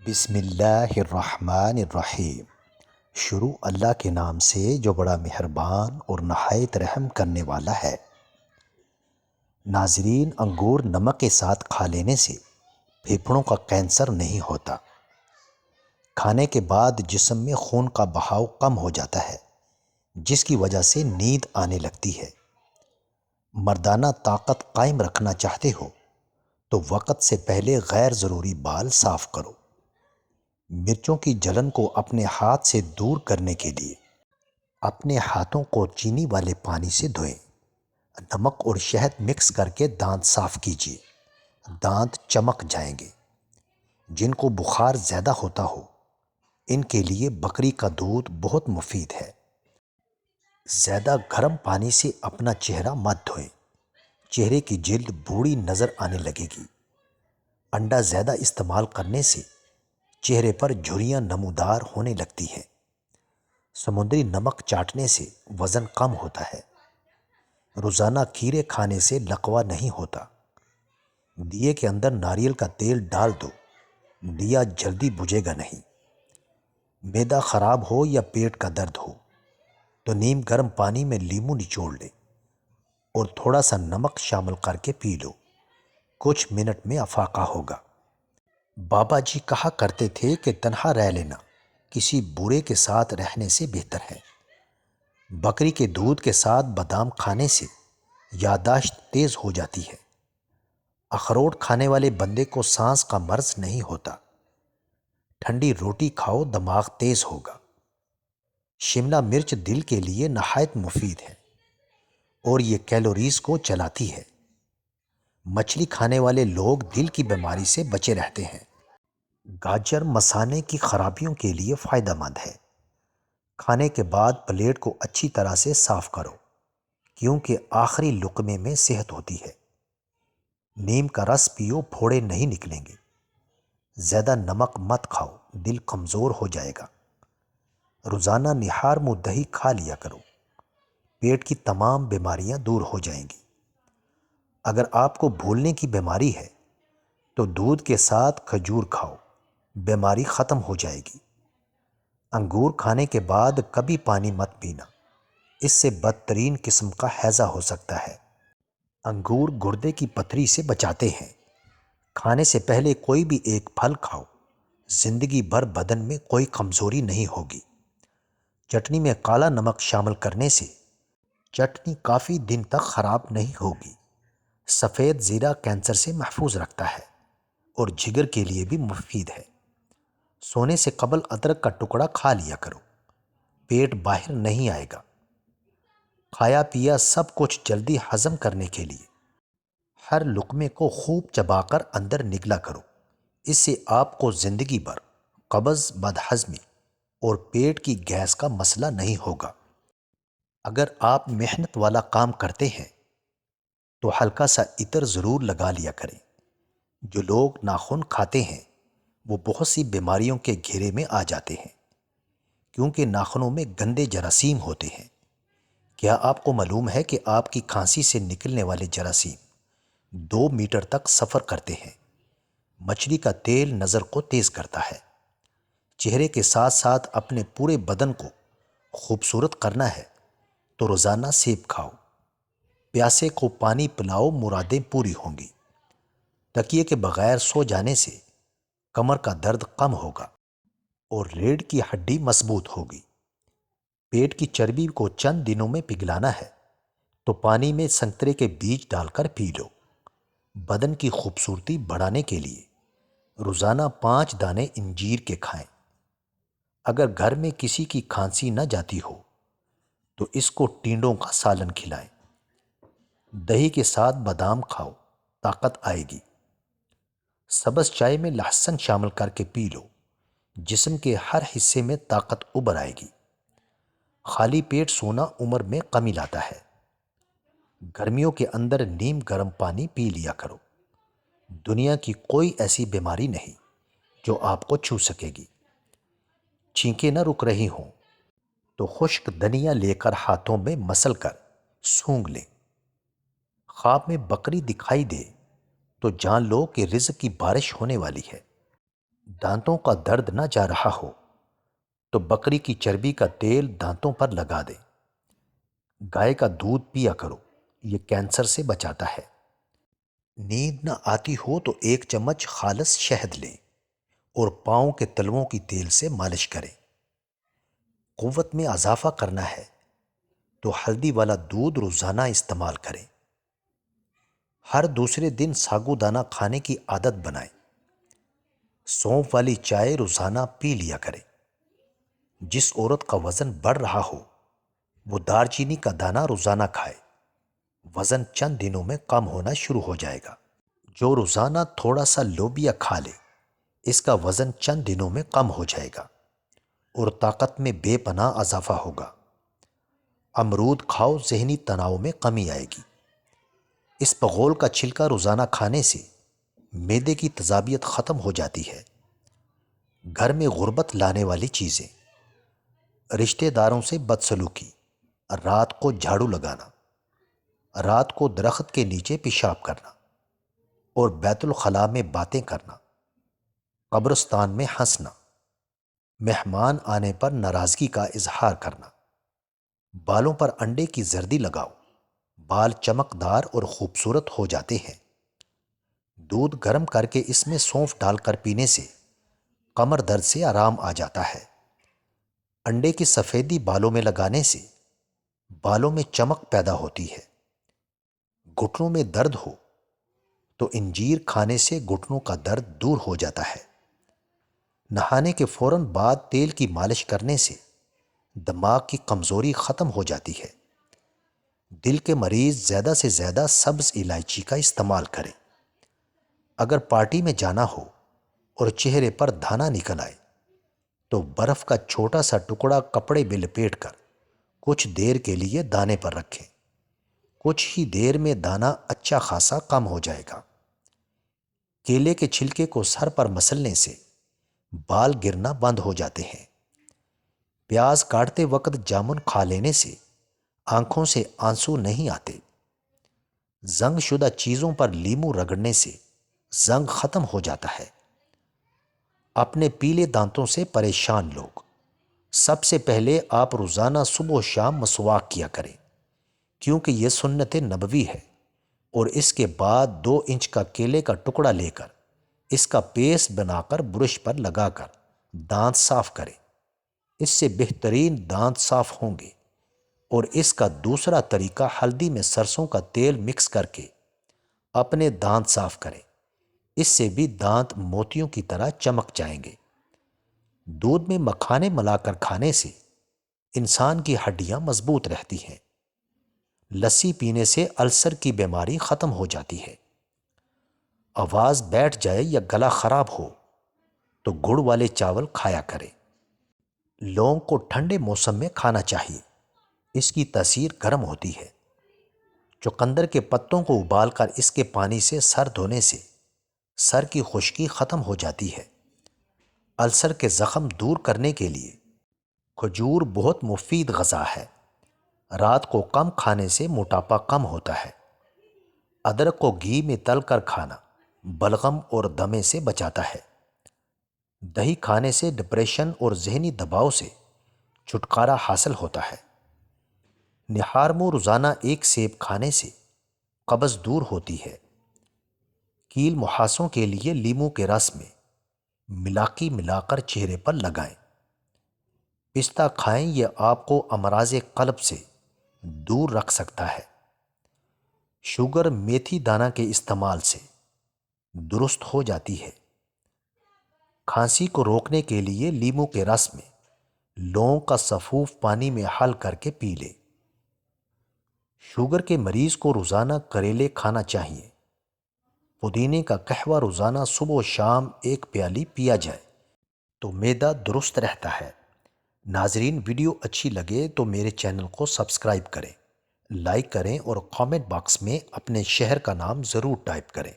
بسم اللہ الرحمن الرحیم۔ شروع اللہ کے نام سے جو بڑا مہربان اور نہایت رحم کرنے والا ہے۔ ناظرین، انگور نمک کے ساتھ کھا لینے سے پھیپھڑوں کا کینسر نہیں ہوتا۔ کھانے کے بعد جسم میں خون کا بہاؤ کم ہو جاتا ہے، جس کی وجہ سے نیند آنے لگتی ہے۔ مردانہ طاقت قائم رکھنا چاہتے ہو تو وقت سے پہلے غیر ضروری بال صاف کرو۔ مرچوں کی جلن کو اپنے ہاتھ سے دور کرنے کے لیے اپنے ہاتھوں کو چینی والے پانی سے دھوئیں۔ نمک اور شہد مکس کر کے دانت صاف کیجیے، دانت چمک جائیں گے۔ جن کو بخار زیادہ ہوتا ہو ان کے لیے بکری کا دودھ بہت مفید ہے۔ زیادہ گرم پانی سے اپنا چہرہ مت دھوئیں، چہرے کی جلد بوڑھی نظر آنے لگے گی۔ انڈا زیادہ استعمال کرنے سے چہرے پر جھریاں نمودار ہونے لگتی ہیں۔ سمندری نمک چاٹنے سے وزن کم ہوتا ہے۔ روزانہ کھیرے کھانے سے لقوہ نہیں ہوتا۔ دیے کے اندر ناریل کا تیل ڈال دو، دیا جلدی بجھے گا نہیں۔ معدہ خراب ہو یا پیٹ کا درد ہو تو نیم گرم پانی میں لیمو نچوڑ لے اور تھوڑا سا نمک شامل کر کے پی لو، کچھ منٹ میں افاقہ ہوگا۔ بابا جی کہا کرتے تھے کہ تنہا رہ لینا کسی برے کے ساتھ رہنے سے بہتر ہے۔ بکری کے دودھ کے ساتھ بادام کھانے سے یادداشت تیز ہو جاتی ہے۔ اخروٹ کھانے والے بندے کو سانس کا مرض نہیں ہوتا۔ ٹھنڈی روٹی کھاؤ، دماغ تیز ہوگا۔ شملہ مرچ دل کے لیے نہایت مفید ہے اور یہ کیلوریز کو جلاتی ہے۔ مچھلی کھانے والے لوگ دل کی بیماری سے بچے رہتے ہیں۔ گاجر مثانے کی خرابیوں کے لیے فائدہ مند ہے۔ کھانے کے بعد پلیٹ کو اچھی طرح سے صاف کرو، کیونکہ آخری لقمے میں صحت ہوتی ہے۔ نیم کا رس پیو، پھوڑے نہیں نکلیں گے۔ زیادہ نمک مت کھاؤ، دل کمزور ہو جائے گا۔ روزانہ نہار منہ دہی کھا لیا کرو، پیٹ کی تمام بیماریاں دور ہو جائیں گی۔ اگر آپ کو بھولنے کی بیماری ہے تو دودھ کے ساتھ کھجور کھاؤ، بیماری ختم ہو جائے گی۔ انگور کھانے کے بعد کبھی پانی مت پینا، اس سے بدترین قسم کا ہیضہ ہو سکتا ہے۔ انگور گردے کی پتھری سے بچاتے ہیں۔ کھانے سے پہلے کوئی بھی ایک پھل کھاؤ، زندگی بھر بدن میں کوئی کمزوری نہیں ہوگی۔ چٹنی میں کالا نمک شامل کرنے سے چٹنی کافی دن تک خراب نہیں ہوگی۔ سفید زیرہ کینسر سے محفوظ رکھتا ہے اور جگر کے لیے بھی مفید ہے۔ سونے سے قبل ادرک کا ٹکڑا کھا لیا کرو، پیٹ باہر نہیں آئے گا۔ کھایا پیا سب کچھ جلدی ہضم کرنے کے لیے ہر لقمے کو خوب چبا کر اندر نگلا کرو، اس سے آپ کو زندگی بھر قبض، بدہضمی اور پیٹ کی گیس کا مسئلہ نہیں ہوگا۔ اگر آپ محنت والا کام کرتے ہیں تو ہلکا سا عطر ضرور لگا لیا کریں۔ جو لوگ ناخن کھاتے ہیں وہ بہت سی بیماریوں کے گھیرے میں آ جاتے ہیں، کیونکہ ناخنوں میں گندے جراثیم ہوتے ہیں۔ کیا آپ کو معلوم ہے کہ آپ کی کھانسی سے نکلنے والے جراثیم 2 میٹر تک سفر کرتے ہیں؟ مچھلی کا تیل نظر کو تیز کرتا ہے۔ چہرے کے ساتھ ساتھ اپنے پورے بدن کو خوبصورت کرنا ہے تو روزانہ سیب کھاؤ۔ پیاسے کو پانی پلاؤ، مرادیں پوری ہوں گی۔ تکیے کے بغیر سو جانے سے کمر کا درد کم ہوگا اور ریڑھ کی ہڈی مضبوط ہوگی۔ پیٹ کی چربی کو چند دنوں میں پگھلانا ہے تو پانی میں سنترے کے بیج ڈال کر پی لو۔ بدن کی خوبصورتی بڑھانے کے لیے روزانہ 5 دانے انجیر کے کھائیں۔ اگر گھر میں کسی کی کھانسی نہ جاتی ہو تو اس کو ٹینڈوں کا سالن کھلائیں۔ دہی کے ساتھ بادام کھاؤ، طاقت آئے گی۔ سبز چائے میں لہسن شامل کر کے پی لو، جسم کے ہر حصے میں طاقت ابھر آئے گی۔ خالی پیٹ سونا عمر میں کمی لاتا ہے۔ گرمیوں کے اندر نیم گرم پانی پی لیا کرو۔ دنیا کی کوئی ایسی بیماری نہیں جو آپ کو چھو سکے گی۔ چھینکیں نہ رک رہی ہوں تو خشک دھنیا لے کر ہاتھوں میں مسل کر سونگھ لیں۔ خواب میں بکری دکھائی دے تو جان لو کہ رزق کی بارش ہونے والی ہے۔ دانتوں کا درد نہ جا رہا ہو تو بکری کی چربی کا تیل دانتوں پر لگا دیں۔ گائے کا دودھ پیا کرو، یہ کینسر سے بچاتا ہے۔ نیند نہ آتی ہو تو 1 چمچ خالص شہد لیں اور پاؤں کے تلووں کی تیل سے مالش کریں۔ قوت میں اضافہ کرنا ہے تو ہلدی والا دودھ روزانہ استعمال کریں۔ ہر دوسرے دن ساگو دانہ کھانے کی عادت بنائیں۔ سونف والی چائے روزانہ پی لیا کریں۔ جس عورت کا وزن بڑھ رہا ہو وہ دار چینی کا دانہ روزانہ کھائے، وزن چند دنوں میں کم ہونا شروع ہو جائے گا۔ جو روزانہ تھوڑا سا لوبیا کھا لے اس کا وزن چند دنوں میں کم ہو جائے گا اور طاقت میں بے پناہ اضافہ ہوگا۔ امرود کھاؤ، ذہنی تناؤ میں کمی آئے گی۔ اس بغول کا چھلکا روزانہ کھانے سے معدے کی تیزابیت ختم ہو جاتی ہے۔ گھر میں غربت لانے والی چیزیں: رشتہ داروں سے بدسلوکی، رات کو جھاڑو لگانا، رات کو درخت کے نیچے پیشاب کرنا اور بیت الخلاء میں باتیں کرنا، قبرستان میں ہنسنا، مہمان آنے پر ناراضگی کا اظہار کرنا۔ بالوں پر انڈے کی زردی لگاؤ، بال چمکدار اور خوبصورت ہو جاتے ہیں۔ دودھ گرم کر کے اس میں سونف ڈال کر پینے سے کمر درد سے آرام آ جاتا ہے۔ انڈے کی سفیدی بالوں میں لگانے سے بالوں میں چمک پیدا ہوتی ہے۔ گھٹنوں میں درد ہو تو انجیر کھانے سے گھٹنوں کا درد دور ہو جاتا ہے۔ نہانے کے فوراً بعد تیل کی مالش کرنے سے دماغ کی کمزوری ختم ہو جاتی ہے۔ دل کے مریض زیادہ سے زیادہ سبز الائچی کا استعمال کریں۔ اگر پارٹی میں جانا ہو اور چہرے پر دانا نکل آئے تو برف کا چھوٹا سا ٹکڑا کپڑے میں لپیٹ کر کچھ دیر کے لیے دانے پر رکھیں۔ کچھ ہی دیر میں دانا اچھا خاصا کم ہو جائے گا۔ کیلے کے چھلکے کو سر پر مسلنے سے بال گرنا بند ہو جاتے ہیں۔ پیاز کاٹتے وقت جامن کھا لینے سے آنکھوں سے آنسو نہیں آتے۔ زنگ شدہ چیزوں پر لیمو رگڑنے سے زنگ ختم ہو جاتا ہے۔ اپنے پیلے دانتوں سے پریشان لوگ، سب سے پہلے آپ روزانہ صبح و شام مسواک کیا کریں، کیونکہ یہ سنت نبوی ہے، اور اس کے بعد 2 انچ کا کیلے کا ٹکڑا لے کر اس کا پیسٹ بنا کر برش پر لگا کر دانت صاف کریں۔ اس سے بہترین دانت صاف ہوں گے۔ اور اس کا دوسرا طریقہ ہلدی میں سرسوں کا تیل مکس کر کے اپنے دانت صاف کریں۔ اس سے بھی دانت موتیوں کی طرح چمک جائیں گے۔ دودھ میں مکھانے ملا کر کھانے سے انسان کی ہڈیاں مضبوط رہتی ہیں۔ لسی پینے سے السر کی بیماری ختم ہو جاتی ہے۔ آواز بیٹھ جائے یا گلا خراب ہو تو گڑ والے چاول کھایا کریں۔ لونگ کو ٹھنڈے موسم میں کھانا چاہیے، اس کی تاثیر گرم ہوتی ہے۔ چقندر کے پتوں کو ابال کر اس کے پانی سے سر دھونے سے سر کی خشکی ختم ہو جاتی ہے۔ السر کے زخم دور کرنے کے لیے کھجور بہت مفید غذا ہے۔ رات کو کم کھانے سے موٹاپا کم ہوتا ہے۔ ادرک کو گھی میں تل کر کھانا بلغم اور دمے سے بچاتا ہے۔ دہی کھانے سے ڈپریشن اور ذہنی دباؤ سے چھٹکارا حاصل ہوتا ہے۔ نہار منہ روزانہ 1 سیب کھانے سے قبض دور ہوتی ہے۔ کیل محاسوں کے لیے لیموں کے رس میں ملاقی ملا کر چہرے پر لگائیں۔ پستہ کھائیں، یہ آپ کو امراض قلب سے دور رکھ سکتا ہے۔ شوگر میتھی دانہ کے استعمال سے درست ہو جاتی ہے۔ کھانسی کو روکنے کے لیے لیموں کے رس میں لونگ کا سفوف پانی میں حل کر کے پی لے۔ شوگر کے مریض کو روزانہ کریلے کھانا چاہیے۔ پودینے کا قہوہ روزانہ صبح و شام 1 پیالی پیا جائے تو معدہ درست رہتا ہے۔ ناظرین، ویڈیو اچھی لگے تو میرے چینل کو سبسکرائب کریں، لائک کریں اور کامنٹ باکس میں اپنے شہر کا نام ضرور ٹائپ کریں۔